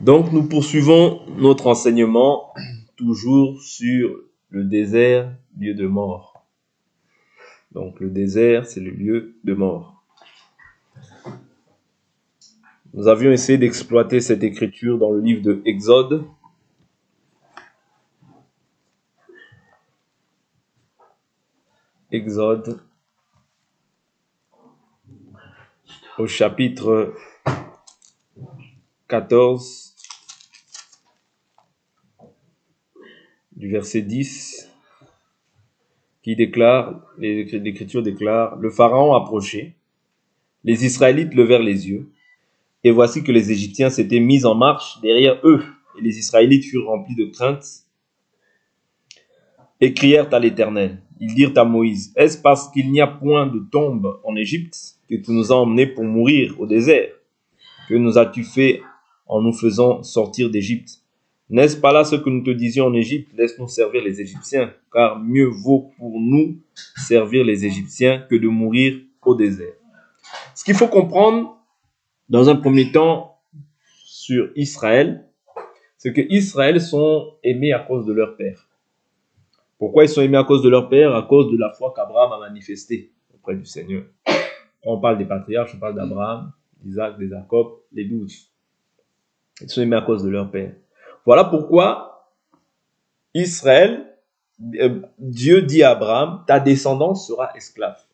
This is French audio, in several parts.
Donc, nous poursuivons notre enseignement toujours sur le désert, lieu de mort. Donc, le désert, c'est le lieu de mort. Nous avions essayé d'exploiter cette écriture dans le livre de Exode. Exode, au chapitre 14, du verset 10, qui déclare, l'Écriture déclare, « Le Pharaon approchait, les Israélites levèrent les yeux, et voici que les Égyptiens s'étaient mis en marche derrière eux, et les Israélites furent remplis de crainte, et crièrent à l'Éternel. Ils dirent à Moïse, « Est-ce parce qu'il n'y a point de tombe en Égypte que tu nous as emmenés pour mourir au désert? Que nous as-tu fait en nous faisant sortir d'Égypte? N'est-ce pas là ce que nous te disions en Égypte? Laisse-nous servir les Égyptiens, car mieux vaut pour nous servir les Égyptiens que de mourir au désert. » Ce qu'il faut comprendre, dans un premier temps, sur Israël, c'est que Israël sont aimés à cause de leur père. Pourquoi ils sont aimés à cause de leur père? À cause de la foi qu'Abraham a manifestée auprès du Seigneur. Quand on parle des patriarches, on parle d'Abraham, d'Isaac, de Jacob, les 12. Ils sont aimés à cause de leur père. Voilà pourquoi Israël, Dieu dit à Abraham, ta descendance sera esclave.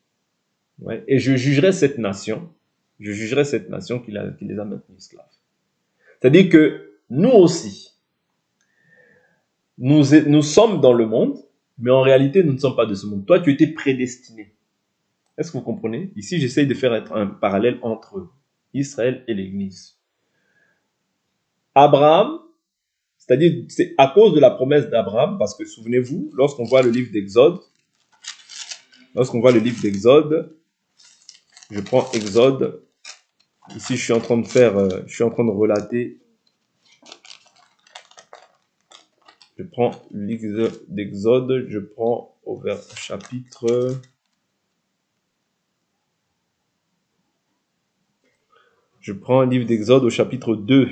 Ouais. Et je jugerai cette nation qui les a maintenus esclaves. C'est-à-dire que nous aussi, nous sommes dans le monde, mais en réalité, nous ne sommes pas de ce monde. Toi, tu étais prédestiné. Est-ce que vous comprenez? Ici, j'essaye de faire un parallèle entre Israël et l'Église. Abraham, c'est-à-dire, c'est à cause de la promesse d'Abraham, parce que souvenez-vous, lorsqu'on voit le livre d'Exode, je prends Exode, ici je suis en train de relater, je prends livre d'Exode, je prends au chapitre, je prends un livre d'Exode au chapitre 2,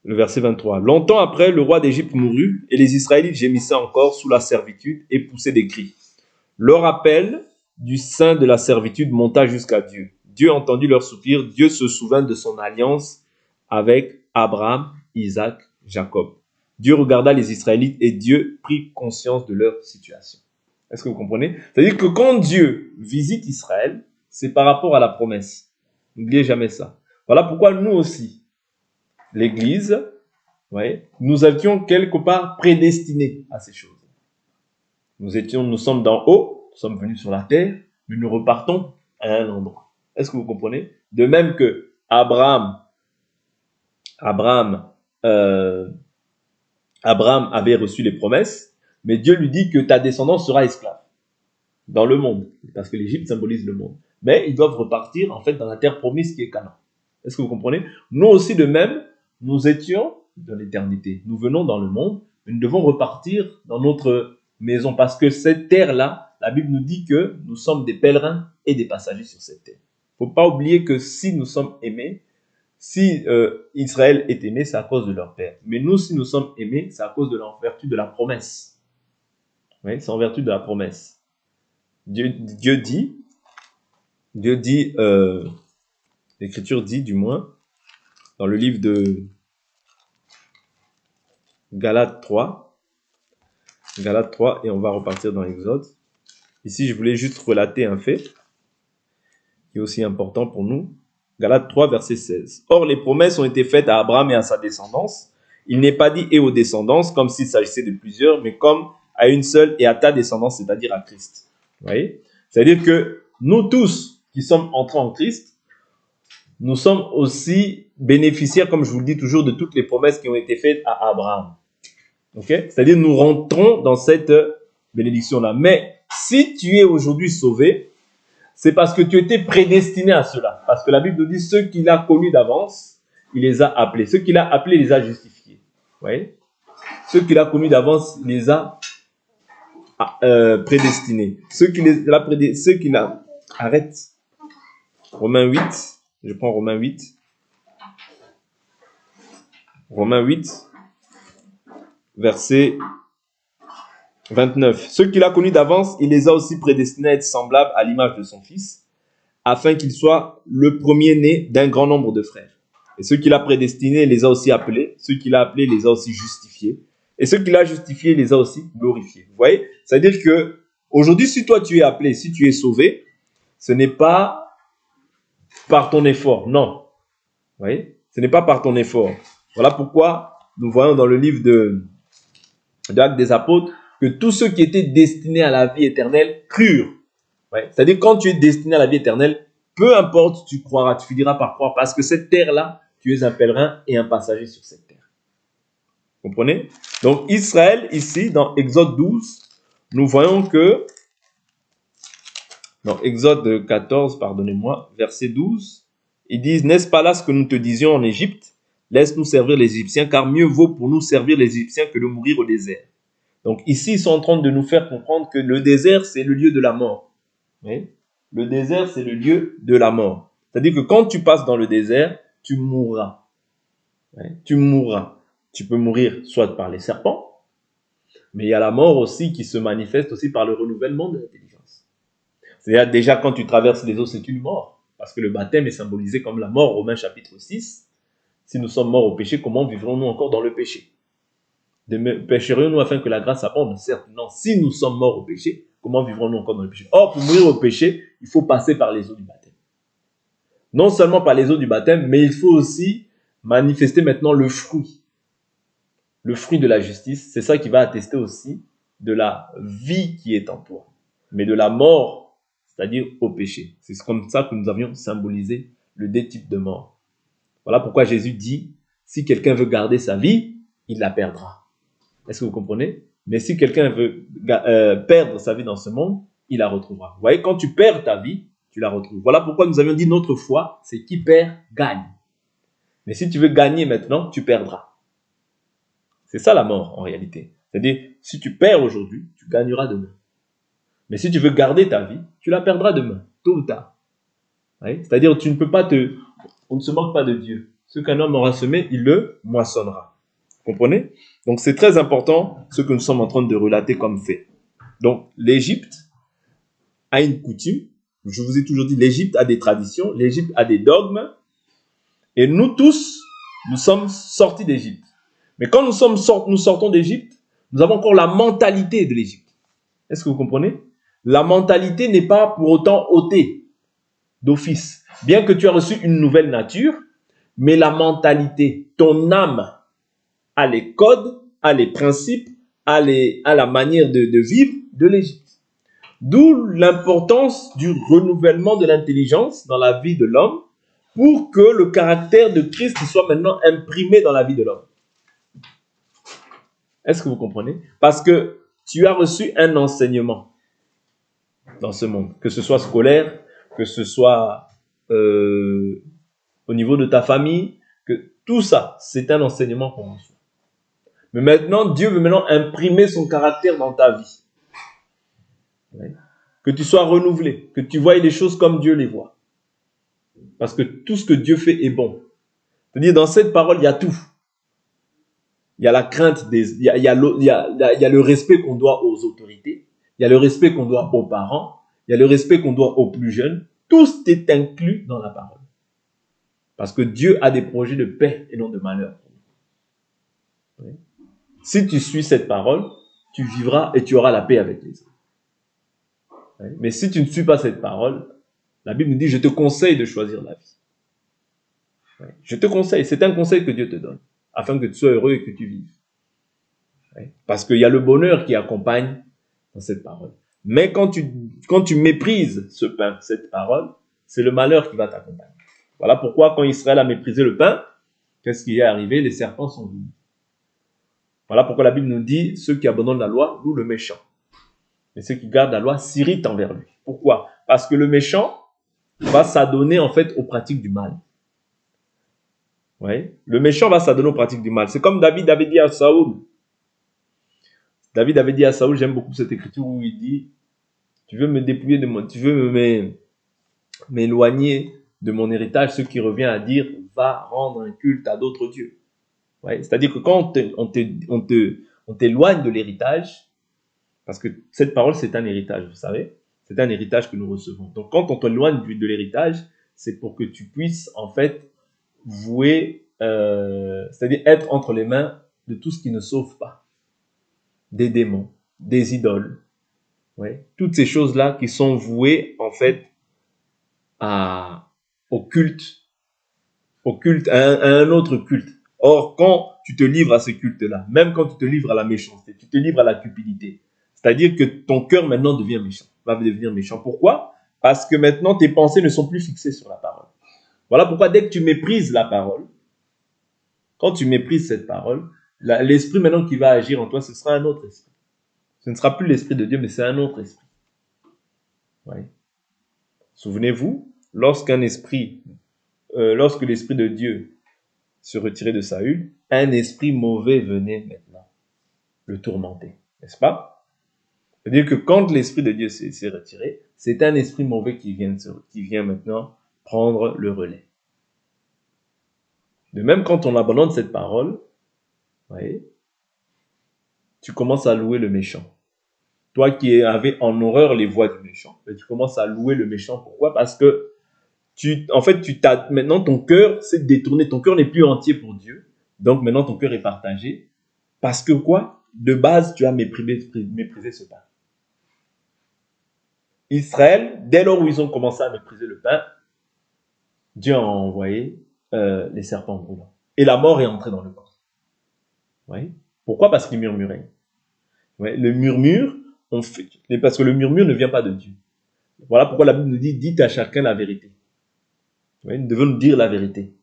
le verset 23. Longtemps après, le roi d'Égypte mourut, et les Israélites gémissaient encore sous la servitude et poussaient des cris. Leur appel du sein de la servitude monta jusqu'à Dieu. Dieu entendit leurs soupirs, Dieu se souvint de son alliance avec Abraham, Isaac, Jacob. Dieu regarda les Israélites et Dieu prit conscience de leur situation. Est-ce que vous comprenez? C'est-à-dire que quand Dieu visite Israël, c'est par rapport à la promesse. N'oubliez jamais ça. Voilà pourquoi nous aussi, l'Église, nous étions quelque part prédestinés à ces choses. Nous sommes d'en haut, nous sommes venus sur la terre, mais nous repartons à un endroit. Est-ce que vous comprenez? De même que Abraham avait reçu les promesses, mais Dieu lui dit que ta descendance sera esclave dans le monde, parce que l'Égypte symbolise le monde. Mais ils doivent repartir en fait dans la terre promise qui est Canaan. Est-ce que vous comprenez? Nous aussi de même, nous étions dans l'éternité. Nous venons dans le monde, mais nous devons repartir dans notre maison, parce que cette terre-là, la Bible nous dit que nous sommes des pèlerins et des passagers sur cette terre. Il ne faut pas oublier que si nous sommes aimés, si Israël est aimé, c'est à cause de leur père. Mais nous, si nous sommes aimés, c'est à cause de la vertu de la promesse. Oui, c'est en vertu de la promesse. Dieu dit, l'Écriture dit du moins, dans le livre de Galates 3, et on va repartir dans l'Exode. Ici, je voulais juste relater un fait qui est aussi important pour nous. Galates 3, verset 16. Or, les promesses ont été faites à Abraham et à sa descendance. Il n'est pas dit « et aux descendances » comme s'il s'agissait de plusieurs, mais comme à une seule et à ta descendance, c'est-à-dire à Christ. Vous voyez? C'est-à-dire que nous tous qui sommes entrés en Christ, nous sommes aussi bénéficiaires, comme je vous le dis toujours, de toutes les promesses qui ont été faites à Abraham. Okay? C'est-à-dire nous rentrons dans cette bénédiction-là. Mais si tu es aujourd'hui sauvé, c'est parce que tu étais prédestiné à cela. Parce que la Bible nous dit, ceux qu'il a connus d'avance, il les a appelés. Ceux qu'il a appelés, il les a justifiés. Vous voyez? Ceux qu'il a connus d'avance, il les a prédestinés. Ceux qu'il a... Arrête. Romains 8. Je prends Romains 8. Romains 8, verset 29. Ceux qu'il a connus d'avance, il les a aussi prédestinés à être semblables à l'image de son Fils, afin qu'il soit le premier-né d'un grand nombre de frères. Et ceux qu'il a prédestinés, les a aussi appelés. Ceux qu'il a appelés, les a aussi justifiés. Et ceux qu'il a justifiés, les a aussi glorifiés. Vous voyez? C'est-à-dire que aujourd'hui, si toi tu es appelé, si tu es sauvé, ce n'est pas par ton effort. Non. Vous voyez? Ce n'est pas par ton effort. Voilà pourquoi nous voyons dans le livre de Actes des Apôtres que tous ceux qui étaient destinés à la vie éternelle crurent. Ouais. C'est-à-dire quand tu es destiné à la vie éternelle, peu importe, tu croiras, tu finiras par croire, parce que cette terre-là, tu es un pèlerin et un passager sur cette terre. Vous comprenez? Donc Israël, ici, dans Exode 12, nous voyons que, dans Exode 14, pardonnez-moi, verset 12, ils disent, n'est-ce pas là ce que nous te disions en Égypte? Laisse-nous servir les Égyptiens, car mieux vaut pour nous servir les Égyptiens que de mourir au désert. Donc ici, ils sont en train de nous faire comprendre que le désert, c'est le lieu de la mort. Oui? Le désert, c'est le lieu de la mort. C'est-à-dire que quand tu passes dans le désert, tu mourras. Oui? Tu mourras. Tu peux mourir soit par les serpents, mais il y a la mort aussi qui se manifeste aussi par le renouvellement de l'intelligence. C'est-à-dire déjà quand tu traverses les eaux, c'est une mort. Parce que le baptême est symbolisé comme la mort, Romains chapitre 6. Si nous sommes morts au péché, comment vivrons-nous encore dans le péché? Pécherions-nous afin que la grâce abonde? Certes, non. Si nous sommes morts au péché, comment vivrons-nous encore dans le péché? Or, pour mourir au péché, il faut passer par les eaux du baptême. Non seulement par les eaux du baptême, mais il faut aussi manifester maintenant le fruit. Le fruit de la justice, c'est ça qui va attester aussi de la vie qui est en toi, mais de la mort, c'est-à-dire au péché. C'est comme ça que nous avions symbolisé le deux types de mort. Voilà pourquoi Jésus dit, si quelqu'un veut garder sa vie, il la perdra. Est-ce que vous comprenez? Mais si quelqu'un veut perdre sa vie dans ce monde, il la retrouvera. Vous voyez, quand tu perds ta vie, tu la retrouves. Voilà pourquoi nous avions dit notre foi, c'est qui perd, gagne. Mais si tu veux gagner maintenant, tu perdras. C'est ça la mort en réalité. C'est-à-dire, si tu perds aujourd'hui, tu gagneras demain. Mais si tu veux garder ta vie, tu la perdras demain, tôt ou tard. C'est-à-dire, tu ne peux pas on ne se moque pas de Dieu. Ce qu'un homme aura semé, il le moissonnera. Vous comprenez? Donc, c'est très important ce que nous sommes en train de relater comme fait. Donc, l'Égypte a une coutume. Je vous ai toujours dit, l'Égypte a des traditions, l'Égypte a des dogmes. Et nous tous, nous sommes sortis d'Égypte. Mais quand nous sortons d'Égypte, nous avons encore la mentalité de l'Égypte. Est-ce que vous comprenez? La mentalité n'est pas pour autant ôtée d'office. Bien que tu aies reçu une nouvelle nature, mais la mentalité, ton âme a les codes, a les principes, a la manière de vivre de l'Égypte. D'où l'importance du renouvellement de l'intelligence dans la vie de l'homme pour que le caractère de Christ soit maintenant imprimé dans la vie de l'homme. Est-ce que vous comprenez? Parce que tu as reçu un enseignement dans ce monde, que ce soit scolaire, que ce soit au niveau de ta famille, que tout ça, c'est un enseignement qu'on reçoit. Mais maintenant, Dieu veut maintenant imprimer son caractère dans ta vie. Que tu sois renouvelé, que tu voies les choses comme Dieu les voit. Parce que tout ce que Dieu fait est bon. C'est-à-dire, dans cette parole, il y a tout. Il y a la crainte, il y a le respect qu'on doit aux autorités, il y a le respect qu'on doit aux parents, il y a le respect qu'on doit aux plus jeunes. Tout est inclus dans la parole. Parce que Dieu a des projets de paix et non de malheur. Oui. Si tu suis cette parole, tu vivras et tu auras la paix avec les autres. Oui. Mais si tu ne suis pas cette parole, la Bible nous dit, je te conseille de choisir la vie. Oui. Je te conseille, c'est un conseil que Dieu te donne, afin que tu sois heureux et que tu vives. Oui. Parce qu'il y a le bonheur qui accompagne dans cette parole. Mais quand tu méprises ce pain, cette parole, c'est le malheur qui va t'accompagner. Voilà pourquoi quand Israël a méprisé le pain, qu'est-ce qui est arrivé? Les serpents sont venus. Voilà pourquoi la Bible nous dit, ceux qui abandonnent la loi louent le méchant. Et ceux qui gardent la loi s'irritent envers lui. Pourquoi? Parce que le méchant va s'adonner en fait aux pratiques du mal. Ouais. Le méchant va s'adonner aux pratiques du mal. C'est comme David avait dit à Saoul. David avait dit à Saoul, j'aime beaucoup cette écriture où il dit, tu veux me dépouiller de moi, tu veux m'éloigner de mon héritage, ce qui revient à dire, va rendre un culte à d'autres dieux. Ouais, c'est-à-dire que quand on t'éloigne de l'héritage, parce que cette parole, c'est un héritage, vous savez, c'est un héritage que nous recevons. Donc, quand on t'éloigne de l'héritage, c'est pour que tu puisses, en fait, vouer, c'est-à-dire être entre les mains de tout ce qui ne sauve pas. Des démons, des idoles, ouais. Toutes ces choses-là qui sont vouées, en fait, à, au culte, à un autre culte. Or, quand tu te livres à ce culte-là, même quand tu te livres à la méchanceté, tu te livres à la cupidité, c'est-à-dire que ton cœur maintenant devient méchant, va devenir méchant. Pourquoi? Parce que maintenant tes pensées ne sont plus fixées sur la parole. Voilà pourquoi dès que tu méprises la parole, quand tu méprises cette parole, l'esprit maintenant qui va agir en toi, ce sera un autre esprit. Ce ne sera plus l'esprit de Dieu, mais c'est un autre esprit. Ouais. Souvenez-vous, lorsque l'esprit de Dieu se retirait de Saül, un esprit mauvais venait maintenant le tourmenter, n'est-ce pas? C'est-à-dire que quand l'esprit de Dieu s'est retiré, c'est un esprit mauvais qui vient maintenant prendre le relais. De même, quand on abandonne cette parole, ouais, tu commences à louer le méchant. Toi qui avais en horreur les voix du méchant, tu commences à louer le méchant. Pourquoi? Parce que maintenant ton cœur s'est détourné, ton cœur n'est plus entier pour Dieu. Donc maintenant ton cœur est partagé. Parce que quoi? De base, tu as méprisé ce pain. Israël, dès lors où ils ont commencé à mépriser le pain, Dieu a envoyé les serpents brûlants. Et la mort est entrée dans le corps. Oui. Pourquoi? Parce qu'ils murmuraient. Ouais. Le murmure, parce que le murmure ne vient pas de Dieu. Voilà pourquoi la Bible nous dit, dites à chacun la vérité. Oui, nous devons nous dire la vérité.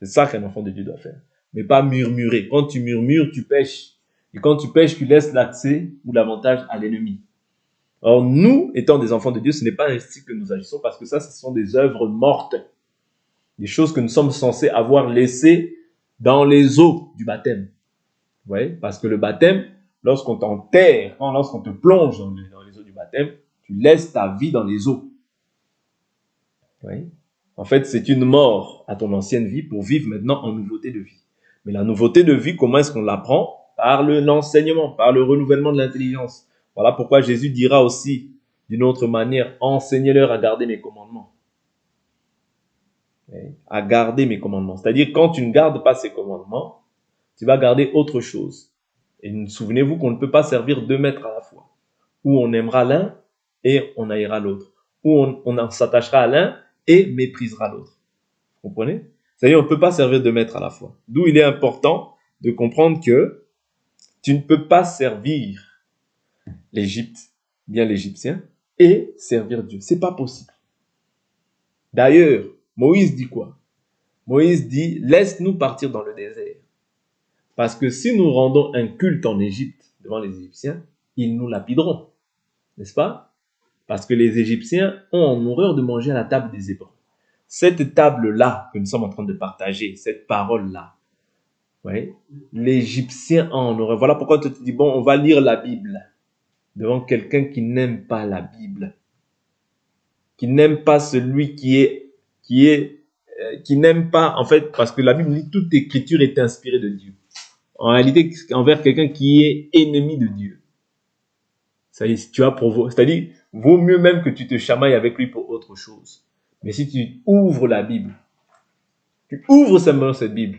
C'est ça qu'un enfant de Dieu doit faire. Mais pas murmurer. Quand tu murmures, tu pèches. Et quand tu pèches, tu laisses l'accès ou l'avantage à l'ennemi. Or, nous, étant des enfants de Dieu, ce n'est pas ainsi que nous agissons, parce que ça, ce sont des œuvres mortes. Des choses que nous sommes censés avoir laissées dans les eaux du baptême. Vous voyez? Parce que le baptême, lorsqu'on t'enterre, lorsqu'on te plonge dans les eaux du baptême, tu laisses ta vie dans les eaux. Vous voyez? En fait, c'est une mort à ton ancienne vie pour vivre maintenant en nouveauté de vie. Mais la nouveauté de vie, comment est-ce qu'on l'apprend? Par l'enseignement, par le renouvellement de l'intelligence. Voilà pourquoi Jésus dira aussi, d'une autre manière, enseignez-leur à garder mes commandements. À garder mes commandements. C'est-à-dire, quand tu ne gardes pas ces commandements, tu vas garder autre chose. Et souvenez-vous qu'on ne peut pas servir deux maîtres à la fois. Ou on aimera l'un et on haïra l'autre. Ou on s'attachera à l'un et méprisera l'autre. Vous comprenez? C'est-à-dire, on ne peut pas servir deux maîtres à la fois. D'où il est important de comprendre que tu ne peux pas servir l'Égypte, bien l'Égyptien, et servir Dieu. C'est pas possible. D'ailleurs, Moïse dit quoi? Moïse dit, laisse-nous partir dans le désert. Parce que si nous rendons un culte en Égypte devant les Égyptiens, ils nous lapideront. N'est-ce pas? Parce que les Égyptiens ont en horreur de manger à la table des Hébreux. Cette table-là que nous sommes en train de partager, cette parole-là, ouais, l'Égyptien en horreur. Voilà pourquoi tu te dis, bon, on va lire la Bible devant quelqu'un qui n'aime pas la Bible, qui n'aime pas celui qui n'aime pas, en fait, parce que la Bible dit toute écriture est inspirée de Dieu. En réalité, envers quelqu'un qui est ennemi de Dieu. C'est-à-dire, vaut mieux même que tu te chamailles avec lui pour autre chose. Mais si tu ouvres la Bible, tu ouvres simplement cette Bible,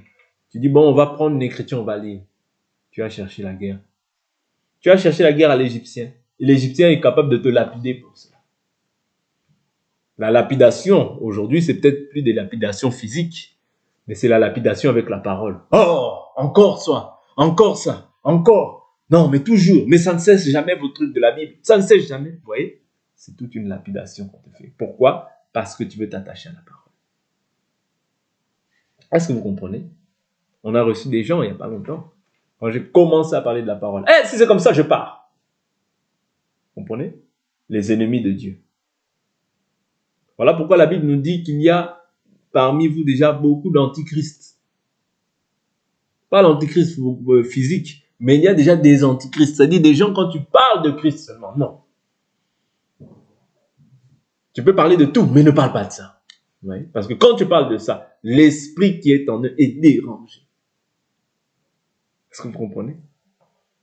tu dis, bon, on va prendre une écriture, on va lire. Tu as cherché la guerre. Tu as cherché la guerre à l'Égyptien. Et l'Égyptien est capable de te lapider pour cela. La lapidation, aujourd'hui, c'est peut-être plus des lapidations physiques, mais c'est la lapidation avec la parole. Oh, encore ça, encore ça, encore. Non, mais toujours. Mais ça ne cesse jamais vos trucs de la Bible. Ça ne cesse jamais. Vous voyez? C'est toute une lapidation qu'on te fait. Pourquoi? Parce que tu veux t'attacher à la parole. Est-ce que vous comprenez? On a reçu des gens il n'y a pas longtemps. Quand j'ai commencé à parler de la parole. Eh, si c'est comme ça, je pars. Vous comprenez? Les ennemis de Dieu. Voilà pourquoi la Bible nous dit qu'il y a parmi vous déjà beaucoup d'antichrists. Pas l'antichrist physique, mais il y a déjà des antichrists. C'est-à-dire des gens quand tu parles de Christ seulement. Non. Tu peux parler de tout, mais ne parle pas de ça. Oui? Parce que quand tu parles de ça, l'esprit qui est en eux est dérangé. Est-ce que vous comprenez?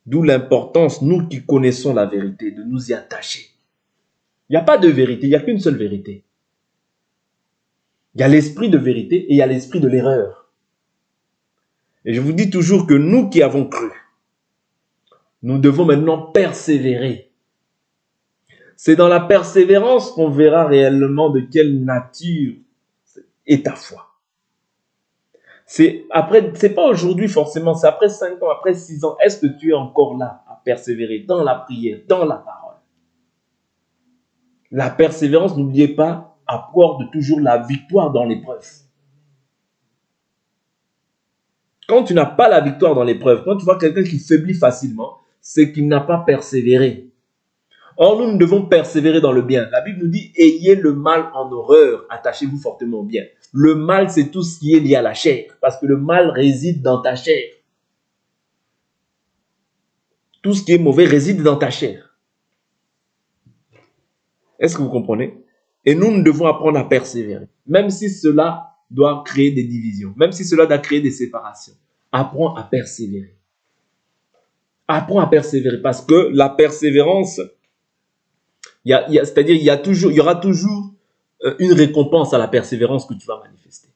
D'où l'importance, nous qui connaissons la vérité, de nous y attacher. Il n'y a pas de vérité, il n'y a qu'une seule vérité. Il y a l'esprit de vérité et il y a l'esprit de l'erreur. Et je vous dis toujours que nous qui avons cru, nous devons maintenant persévérer. C'est dans la persévérance qu'on verra réellement de quelle nature est ta foi. C'est pas aujourd'hui forcément, c'est après 5 ans, après 6 ans. Est-ce que tu es encore là à persévérer dans la prière, dans la parole? La persévérance, n'oubliez pas, apporte toujours la victoire dans l'épreuve. Quand tu n'as pas la victoire dans l'épreuve, quand tu vois quelqu'un qui faiblit facilement, c'est qu'il n'a pas persévéré. Or, nous devons persévérer dans le bien. La Bible nous dit, ayez le mal en horreur, attachez-vous fortement au bien. Le mal, c'est tout ce qui est lié à la chair, parce que le mal réside dans ta chair. Tout ce qui est mauvais réside dans ta chair. Est-ce que vous comprenez? Et nous devons apprendre à persévérer, même si cela doit créer des divisions, même si cela doit créer des séparations. Apprends à persévérer. Apprends à persévérer, parce que la persévérance, c'est-à-dire il y aura toujours une récompense à la persévérance que tu vas manifester.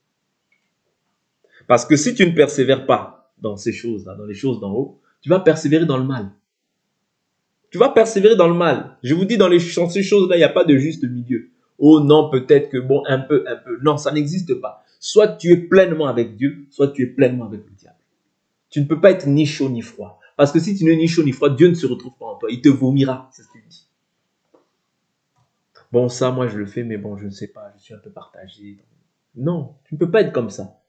Parce que si tu ne persévères pas dans ces choses-là, dans les choses d'en haut, tu vas persévérer dans le mal. Tu vas persévérer dans le mal. Je vous dis, dans ces choses-là, il n'y a pas de juste milieu. Oh non, peut-être que bon, un peu. Non, ça n'existe pas. Soit tu es pleinement avec Dieu, soit tu es pleinement avec le diable. Tu ne peux pas être ni chaud ni froid. Parce que si tu n'es ni chaud ni froid, Dieu ne se retrouve pas en toi. Il te vomira, c'est ce qu'il dit. Bon, ça, moi, je le fais, mais bon, je ne sais pas, je suis un peu partagé. Non, tu ne peux pas être comme ça.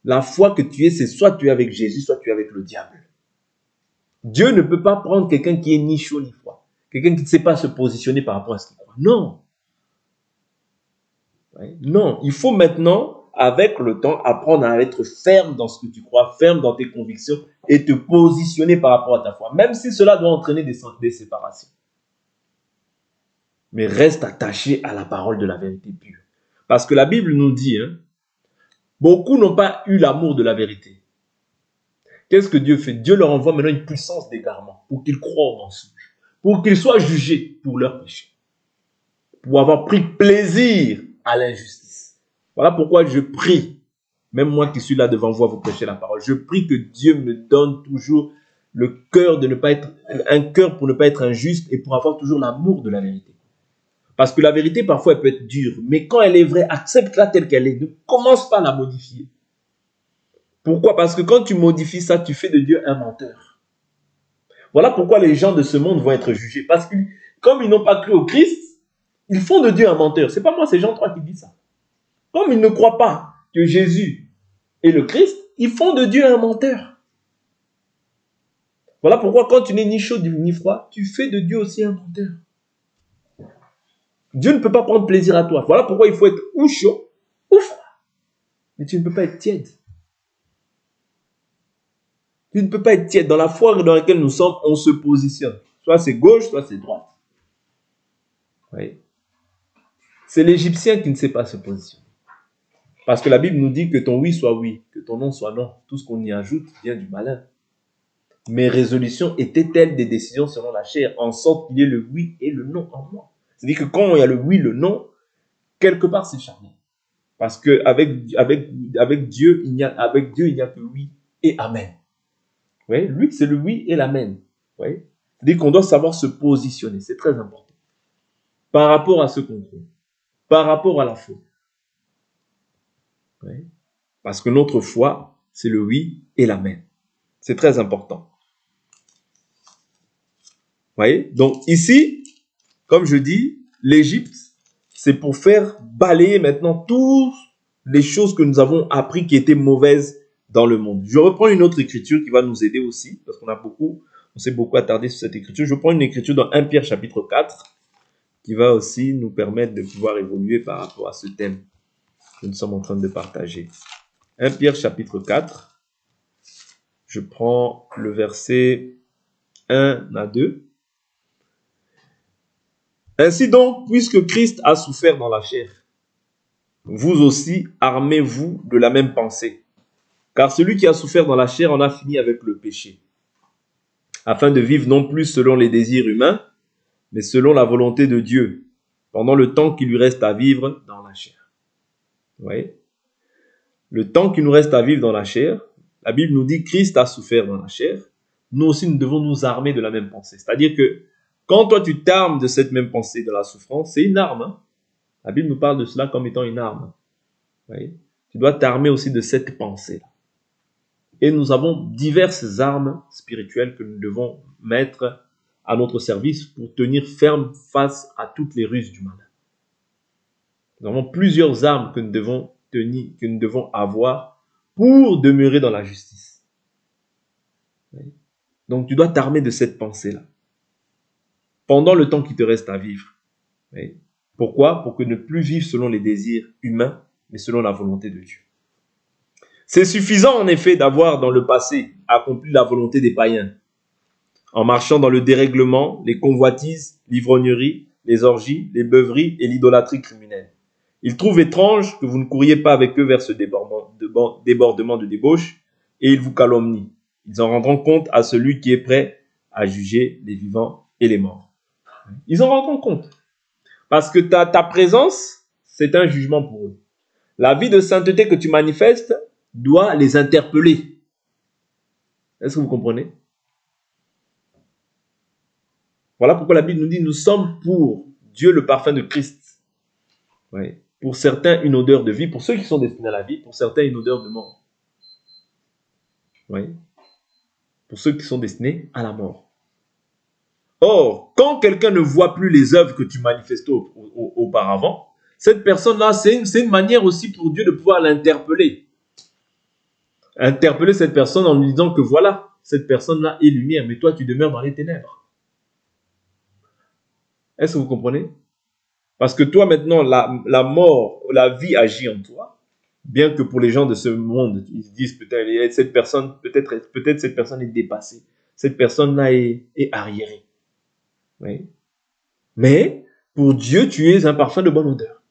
La foi que tu es, c'est soit tu es avec Jésus, soit tu es avec le diable. Dieu ne peut pas prendre quelqu'un qui est ni chaud ni froid. Quelqu'un qui ne sait pas se positionner par rapport à ce qu'il croit. Non. Ouais. Non, il faut maintenant, avec le temps, apprendre à être ferme dans ce que tu crois, ferme dans tes convictions et te positionner par rapport à ta foi, même si cela doit entraîner des séparations. Mais reste attaché à la parole de la vérité pure. Parce que la Bible nous dit, beaucoup n'ont pas eu l'amour de la vérité. Qu'est-ce que Dieu fait? Dieu leur envoie maintenant une puissance d'égarement pour qu'ils croient au mensonge, pour qu'ils soient jugés pour leurs péchés, pour avoir pris plaisir à l'injustice. Voilà pourquoi je prie, même moi qui suis là devant vous à vous prêcher la parole, je prie que Dieu me donne toujours le cœur de ne pas être, un cœur pour ne pas être injuste et pour avoir toujours l'amour de la vérité. Parce que la vérité, parfois, elle peut être dure. Mais quand elle est vraie, accepte-la telle qu'elle est. Ne commence pas à la modifier. Pourquoi? Parce que quand tu modifies ça, tu fais de Dieu un menteur. Voilà pourquoi les gens de ce monde vont être jugés. Parce que comme ils n'ont pas cru au Christ, ils font de Dieu un menteur. C'est pas moi, c'est Jean 3 qui dit ça. Comme ils ne croient pas que Jésus est le Christ, ils font de Dieu un menteur. Voilà pourquoi quand tu n'es ni chaud ni froid, tu fais de Dieu aussi un menteur. Dieu ne peut pas prendre plaisir à toi. Voilà pourquoi il faut être ou chaud ou froid. Mais tu ne peux pas être tiède. Tu ne peux pas être tiède. Dans la foi dans laquelle nous sommes, on se positionne. Soit c'est gauche, soit c'est droite. Oui. C'est l'Égyptien qui ne sait pas se positionner. Parce que la Bible nous dit que ton oui soit oui, que ton non soit non. Tout ce qu'on y ajoute vient du malin. Mes résolutions étaient-elles des décisions selon la chair, en sorte qu'il y ait le oui et le non en moi. C'est-à-dire que quand il y a le oui, le non, quelque part c'est charnel. Parce que avec Dieu, il n'y a que oui et amen. Oui, lui, c'est le oui et l'amen. Oui. C'est-à-dire qu'on doit savoir se positionner. C'est très important. Par rapport à ce qu'on croit. Par rapport à la foi. Oui. Parce que notre foi, c'est le oui et l'amen. C'est très important. Vous voyez? Donc ici, comme je dis, l'Égypte, c'est pour faire balayer maintenant toutes les choses que nous avons appris qui étaient mauvaises dans le monde. Je reprends une autre écriture qui va nous aider aussi, parce on s'est beaucoup attardé sur cette écriture. Je prends une écriture dans 1 Pierre chapitre 4, qui va aussi nous permettre de pouvoir évoluer par rapport à ce thème que nous sommes en train de partager. 1 Pierre chapitre 4, je prends le verset 1 à 2. Ainsi donc, puisque Christ a souffert dans la chair, vous aussi armez-vous de la même pensée. Car celui qui a souffert dans la chair en a fini avec le péché, afin de vivre non plus selon les désirs humains, mais selon la volonté de Dieu, pendant le temps qui lui reste à vivre dans la chair. Vous voyez? Le temps qui nous reste à vivre dans la chair, la Bible nous dit que Christ a souffert dans la chair. Nous aussi, nous devons nous armer de la même pensée. C'est-à-dire que quand toi, tu t'armes de cette même pensée de la souffrance, c'est une arme. Hein? La Bible nous parle de cela comme étant une arme. Vous voyez? Tu dois t'armer aussi de cette pensée-là. Et nous avons diverses armes spirituelles que nous devons mettre à notre service pour tenir ferme face à toutes les ruses du malin. Nous avons plusieurs armes que nous devons avoir pour demeurer dans la justice. Donc tu dois t'armer de cette pensée-là pendant le temps qui te reste à vivre. Pourquoi? Pour que ne plus vivre selon les désirs humains, mais selon la volonté de Dieu. C'est suffisant en effet d'avoir dans le passé accompli la volonté des païens, en marchant dans le dérèglement, les convoitises, l'ivrognerie, les orgies, les beuveries et l'idolâtrie criminelle. Ils trouvent étrange que vous ne couriez pas avec eux vers ce débordement de débauche, et ils vous calomnient. Ils en rendront compte à celui qui est prêt à juger les vivants et les morts. Ils en rendront compte. Parce que ta présence, c'est un jugement pour eux. La vie de sainteté que tu manifestes doit les interpeller. Est-ce que vous comprenez? Voilà pourquoi la Bible nous dit, nous sommes pour Dieu le parfum de Christ. Oui. Pour certains, une odeur de vie. Pour ceux qui sont destinés à la vie, pour certains, une odeur de mort. Oui. Pour ceux qui sont destinés à la mort. Or, quand quelqu'un ne voit plus les œuvres que tu manifestais auparavant, cette personne-là, c'est une manière aussi pour Dieu de pouvoir l'interpeller. Interpeller cette personne en lui disant que voilà, cette personne-là est lumière, mais toi, tu demeures dans les ténèbres. Est-ce que vous comprenez? Parce que toi, maintenant, la mort, la vie agit en toi. Bien que pour les gens de ce monde, ils se disent peut-être cette personne, peut-être cette personne est dépassée. Cette personne-là est arriérée. Oui. Mais pour Dieu, tu es un parfum de bonne odeur.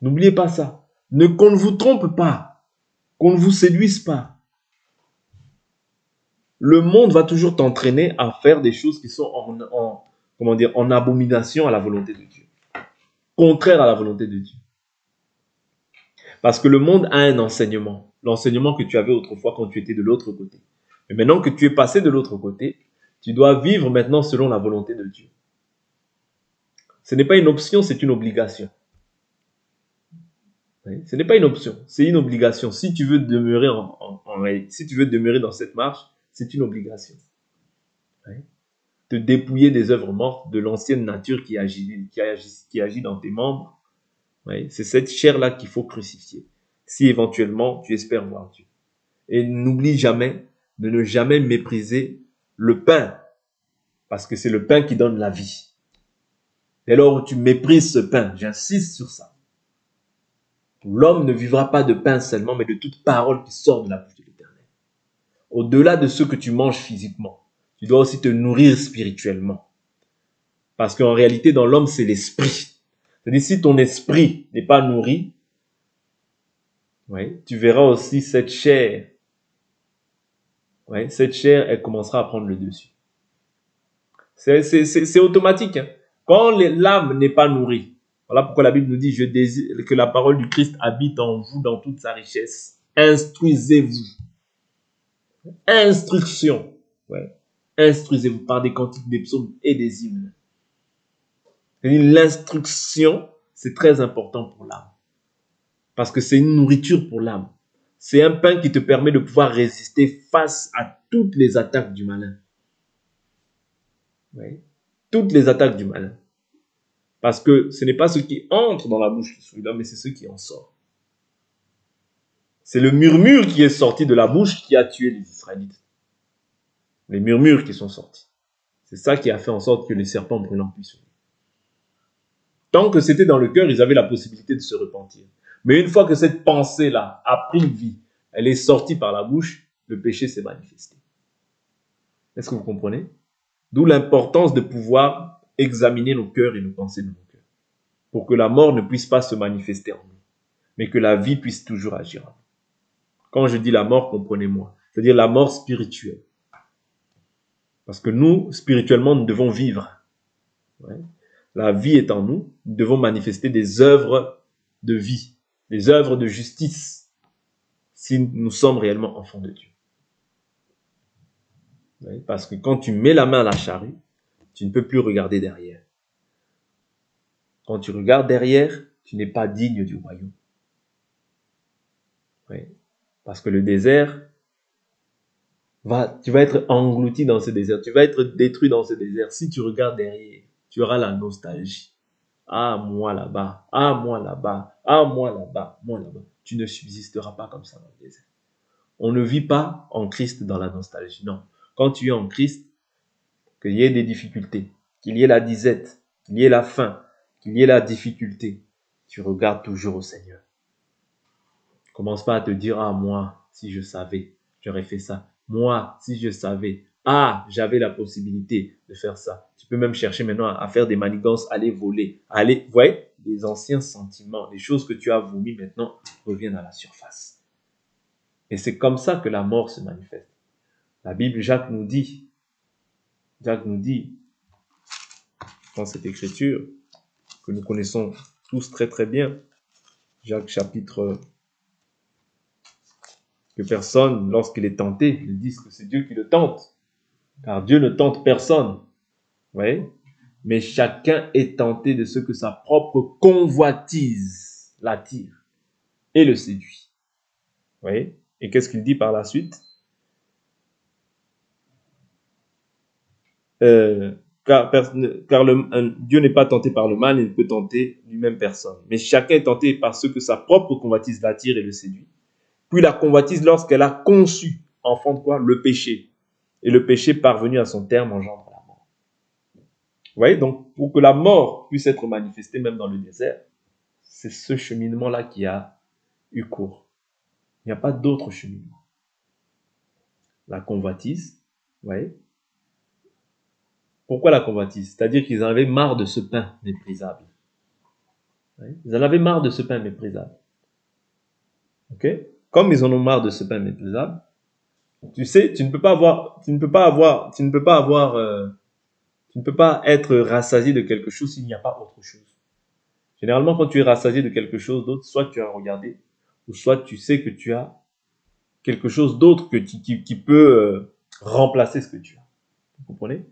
N'oubliez pas ça. Qu'on ne vous trompe pas. Qu'on ne vous séduise pas. Le monde va toujours t'entraîner à faire des choses qui sont en abomination à la volonté de Dieu. Contraire à la volonté de Dieu. Parce que le monde a un enseignement. L'enseignement que tu avais autrefois quand tu étais de l'autre côté. Mais maintenant que tu es passé de l'autre côté, tu dois vivre maintenant selon la volonté de Dieu. Ce n'est pas une option, c'est une obligation. Ce n'est pas une option, c'est une obligation. Si tu veux demeurer si tu veux demeurer dans cette marche, c'est une obligation. Te dépouiller des œuvres mortes, de l'ancienne nature qui agit dans tes membres. C'est cette chair-là qu'il faut crucifier. Si éventuellement tu espères voir Dieu. Et n'oublie jamais de ne jamais mépriser le pain, parce que c'est le pain qui donne la vie. Dès lors où tu méprises ce pain, j'insiste sur ça. L'homme ne vivra pas de pain seulement, mais de toute parole qui sort de la bouche de l'Éternel. Au-delà de ce que tu manges physiquement, tu dois aussi te nourrir spirituellement. Parce qu'en réalité, dans l'homme, c'est l'esprit. C'est-à-dire, si ton esprit n'est pas nourri, tu verras aussi cette chair. Cette chair, elle commencera à prendre le dessus. C'est automatique. Hein. Quand l'âme n'est pas nourrie, voilà pourquoi la Bible nous dit, je désire que la parole du Christ habite en vous dans toute sa richesse. Instruisez-vous. Instruction. Instruisez-vous par des cantiques, des psaumes et des hymnes. L'instruction, c'est très important pour l'âme. Parce que c'est une nourriture pour l'âme. C'est un pain qui te permet de pouvoir résister face à toutes les attaques du malin. Toutes les attaques du malin. Parce que ce n'est pas ce qui entre dans la bouche qui souille l'homme, mais c'est ce qui en sort. C'est le murmure qui est sorti de la bouche qui a tué les Israélites. Les murmures qui sont sortis. C'est ça qui a fait en sorte que les serpents brûlants puissent venir. Tant que c'était dans le cœur, ils avaient la possibilité de se repentir. Mais une fois que cette pensée-là a pris vie, elle est sortie par la bouche, le péché s'est manifesté. Est-ce que vous comprenez? D'où l'importance de pouvoir examiner nos cœurs et nos pensées de nos cœurs. Pour que la mort ne puisse pas se manifester en nous, mais que la vie puisse toujours agir en nous. Quand je dis la mort, comprenez-moi. C'est-à-dire la mort spirituelle. Parce que nous, spirituellement, nous devons vivre. Ouais. La vie est en nous. Nous devons manifester des œuvres de vie, des œuvres de justice, si nous sommes réellement enfants de Dieu. Ouais. Parce que quand tu mets la main à la charrue, tu ne peux plus regarder derrière. Quand tu regardes derrière, tu n'es pas digne du royaume. Ouais. Parce que le désert, tu vas être englouti dans ce désert, tu vas être détruit dans ce désert. Si tu regardes derrière, tu auras la nostalgie. Ah, moi là-bas, ah, moi là-bas, ah, moi là-bas, moi là-bas. Tu ne subsisteras pas comme ça dans le désert. On ne vit pas en Christ dans la nostalgie, non. Quand tu es en Christ, qu'il y ait des difficultés, qu'il y ait la disette, qu'il y ait la faim, qu'il y ait la difficulté, tu regardes toujours au Seigneur. Commence pas à te dire, ah, moi, si je savais, j'aurais fait ça. Moi, si je savais, ah, j'avais la possibilité de faire ça. Tu peux même chercher maintenant à faire des manigances, aller voler, aller, vous voyez, les anciens sentiments, les choses que tu as vomi maintenant reviennent à la surface. Et c'est comme ça que la mort se manifeste. La Bible, Jacques nous dit, dans cette écriture, que nous connaissons tous très très bien, Jacques chapitre, que personne, lorsqu'il est tenté, il dit que c'est Dieu qui le tente. Car Dieu ne tente personne. Vous voyez? Mais chacun est tenté de ce que sa propre convoitise l'attire et le séduit. Vous voyez? Et qu'est-ce qu'il dit par la suite? Car Dieu n'est pas tenté par le mal, il ne peut tenter lui-même personne. Mais chacun est tenté par ce que sa propre convoitise l'attire et le séduit. Puis la convoitise, lorsqu'elle a conçu, enfant de quoi? Le péché. Et le péché parvenu à son terme engendre la mort. Vous voyez, donc pour que la mort puisse être manifestée même dans le désert, c'est ce cheminement-là qui a eu cours. Il n'y a pas d'autre cheminement. La convoitise, vous voyez? Pourquoi la convoitise? C'est-à-dire qu'ils en avaient marre de ce pain méprisable. Ils en avaient marre de ce pain méprisable. Ok? Comme ils en ont marre de ce pain méprisable, tu sais, tu ne peux pas être rassasié de quelque chose s'il n'y a pas autre chose. Généralement, quand tu es rassasié de quelque chose d'autre, soit tu as regardé, ou soit tu sais que tu as quelque chose d'autre qui peut remplacer ce que tu as. Vous comprenez?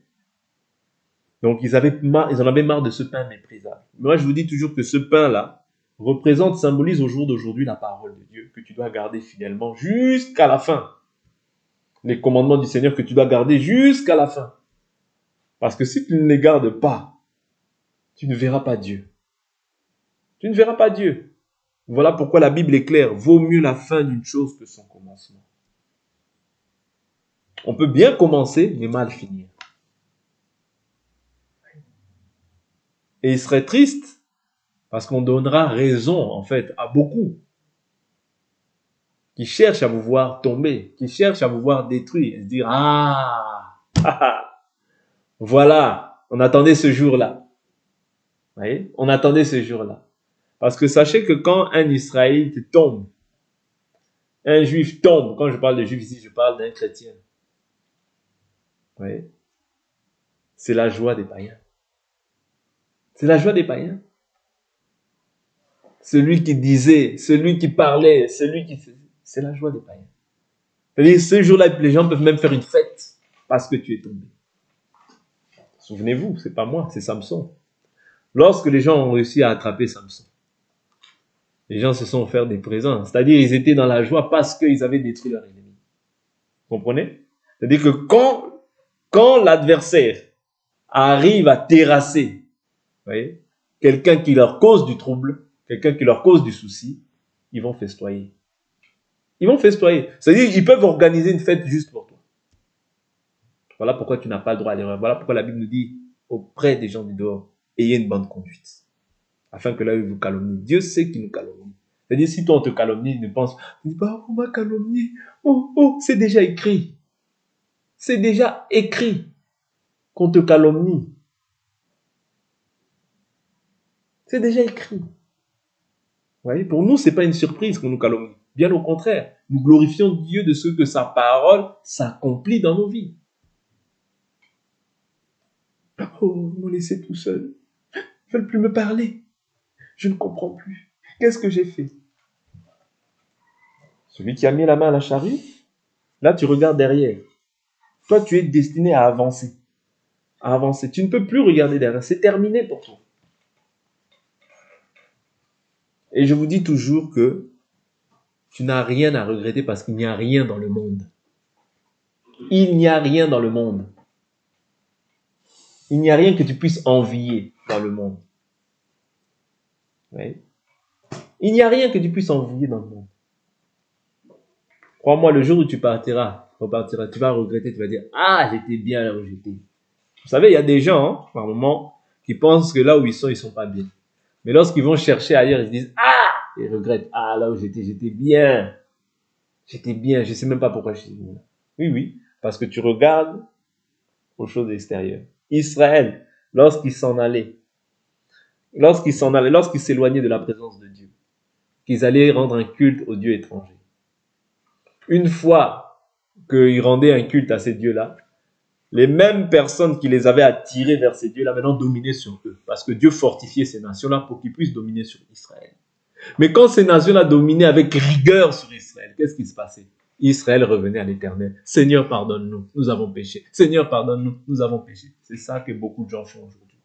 Donc, ils en avaient marre de ce pain méprisable. Moi, je vous dis toujours que ce pain-là symbolise au jour d'aujourd'hui la parole de Dieu que tu dois garder fidèlement jusqu'à la fin. Les commandements du Seigneur que tu dois garder jusqu'à la fin. Parce que si tu ne les gardes pas, tu ne verras pas Dieu. Tu ne verras pas Dieu. Voilà pourquoi la Bible est claire. Vaut mieux la fin d'une chose que son commencement. On peut bien commencer, mais mal finir. Et il serait triste, parce qu'on donnera raison, en fait, à beaucoup qui cherchent à vous voir tomber, qui cherchent à vous voir détruire, et se dire, voilà, on attendait ce jour-là. Vous voyez, on attendait ce jour-là. Parce que sachez que quand un Israélite tombe, un Juif tombe, quand je parle de Juif ici, je parle d'un chrétien. Vous voyez, c'est la joie des païens. C'est la joie des païens. Celui qui disait, celui qui parlait, c'est la joie des païens. C'est-à-dire, ce jour-là, les gens peuvent même faire une fête parce que tu es tombé. Souvenez-vous, c'est pas moi, c'est Samson. Lorsque les gens ont réussi à attraper Samson, les gens se sont offerts des présents. C'est-à-dire, ils étaient dans la joie parce qu'ils avaient détruit leur ennemi. Vous comprenez? C'est-à-dire que quand l'adversaire arrive à terrasser, vous voyez, quelqu'un qui leur cause du trouble, quelqu'un qui leur cause du souci, ils vont festoyer. Ils vont festoyer. C'est-à-dire qu'ils peuvent organiser une fête juste pour toi. Voilà pourquoi tu n'as pas le droit à l'erreur. Voilà pourquoi la Bible nous dit auprès des gens du dehors, ayez une bonne conduite. Afin que là, ils vous calomnient. Dieu sait qu'il nous calomnie. C'est-à-dire, si toi on te calomnie, ne pense pas, on m'a calomnié. Oh, c'est déjà écrit. C'est déjà écrit qu'on te calomnie. C'est déjà écrit. Vous voyez, pour nous, c'est pas une surprise qu'on nous calomnie. Bien au contraire, nous glorifions Dieu de ce que sa parole s'accomplit dans nos vies. Oh, ils m'ont laissé tout seul. Ils ne veulent plus me parler. Je ne comprends plus. Qu'est-ce que j'ai fait? Celui qui a mis la main à la charrue, là tu regardes derrière. Toi, tu es destiné à avancer. À avancer. Tu ne peux plus regarder derrière. C'est terminé pour toi. Et je vous dis toujours que tu n'as rien à regretter parce qu'il n'y a rien dans le monde. Il n'y a rien dans le monde. Il n'y a rien que tu puisses envier dans le monde. Oui. Il n'y a rien que tu puisses envier dans le monde. Crois-moi, le jour où tu repartiras, tu vas regretter, tu vas dire, ah, j'étais bien là où j'étais. Vous savez, il y a des gens, par moment, qui pensent que là où ils sont pas bien. Mais lorsqu'ils vont chercher ailleurs, ils se disent, ah, ils regrettent, ah, là où j'étais bien. J'étais bien, je ne sais même pas pourquoi je suis bien. Oui, oui, parce que tu regardes aux choses extérieures. Israël, lorsqu'il s'éloignait de la présence de Dieu, qu'ils allaient rendre un culte aux dieux étrangers. Une fois qu'ils rendaient un culte à ces dieux-là, les mêmes personnes qui les avaient attirés vers ces dieux-là maintenant dominaient sur eux. Parce que Dieu fortifiait ces nations-là pour qu'ils puissent dominer sur Israël. Mais quand ces nations-là dominaient avec rigueur sur Israël, qu'est-ce qui se passait? Israël revenait à l'Éternel. Seigneur, pardonne-nous, nous avons péché. Seigneur, pardonne-nous, nous avons péché. C'est ça que beaucoup de gens font aujourd'hui.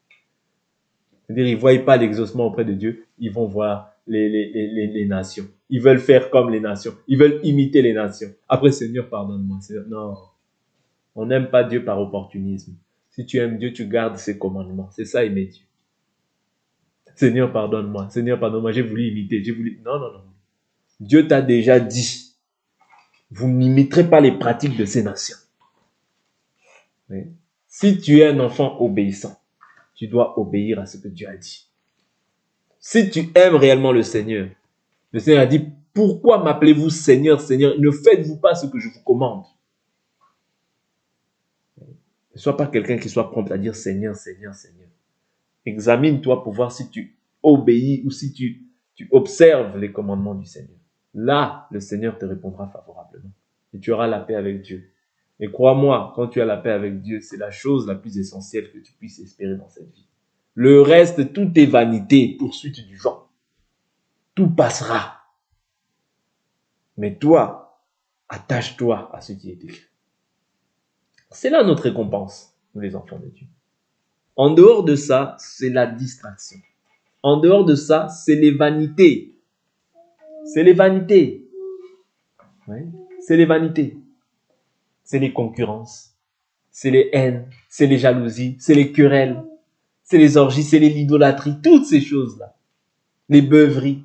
C'est-à-dire, ils ne voient pas l'exaucement auprès de Dieu, ils vont voir les nations. Ils veulent faire comme les nations. Ils veulent imiter les nations. Après, Seigneur, pardonne-moi. Non, on n'aime pas Dieu par opportunisme. Si tu aimes Dieu, tu gardes ses commandements. C'est ça, aimer Dieu. Seigneur, pardonne-moi. Seigneur, pardonne-moi. J'ai voulu imiter. Non, non, non. Dieu t'a déjà dit, vous n'imiterez pas les pratiques de ces nations. Oui. Si tu es un enfant obéissant, tu dois obéir à ce que Dieu a dit. Si tu aimes réellement le Seigneur a dit, pourquoi m'appelez-vous Seigneur, Seigneur? Ne faites-vous pas ce que je vous commande. Ne sois pas quelqu'un qui soit prompt à dire Seigneur, Seigneur, Seigneur. Examine-toi pour voir si tu obéis ou si tu observes les commandements du Seigneur. Là, le Seigneur te répondra favorablement. Et tu auras la paix avec Dieu. Et crois-moi, quand tu as la paix avec Dieu, c'est la chose la plus essentielle que tu puisses espérer dans cette vie. Le reste, tout est vanité, poursuite du vent. Tout passera. Mais toi, attache-toi à ce qui est écrit. C'est là notre récompense, nous les enfants de Dieu. En dehors de ça, c'est la distraction. En dehors de ça, c'est les vanités. C'est les vanités. Oui, c'est les vanités. C'est les concurrences. C'est les haines. C'est les jalousies. C'est les querelles. C'est les orgies. C'est l'idolâtrie. Toutes ces choses-là. Les beuveries.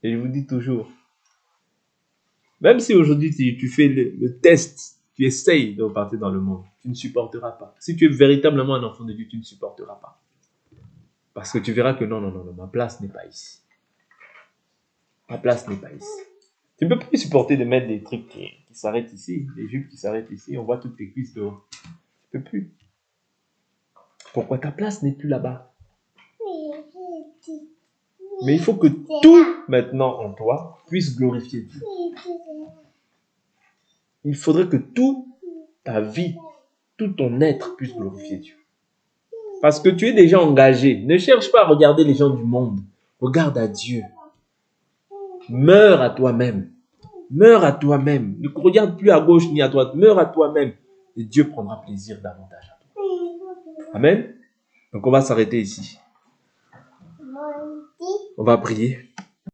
Et je vous dis toujours, même si aujourd'hui tu fais le test, tu essayes de repartir dans le monde, tu ne supporteras pas. Si tu es véritablement un enfant de Dieu, tu ne supporteras pas. Parce que tu verras que non, ma place n'est pas ici. Ma place n'est pas ici. Tu ne peux plus supporter de mettre des trucs qui s'arrêtent ici, des jupes qui s'arrêtent ici, on voit toutes tes cuisses dehors. Tu ne peux plus. Pourquoi ta place n'est plus là-bas? Mais il faut que tout maintenant en toi puisse glorifier Dieu. Il faudrait que toute ta vie, tout ton être puisse glorifier Dieu. Parce que tu es déjà engagé. Ne cherche pas à regarder les gens du monde. Regarde à Dieu. Meurs à toi-même. Meurs à toi-même. Ne regarde plus à gauche ni à droite. Meurs à toi-même. Et Dieu prendra plaisir davantage à toi. Amen. Donc on va s'arrêter ici. On va prier.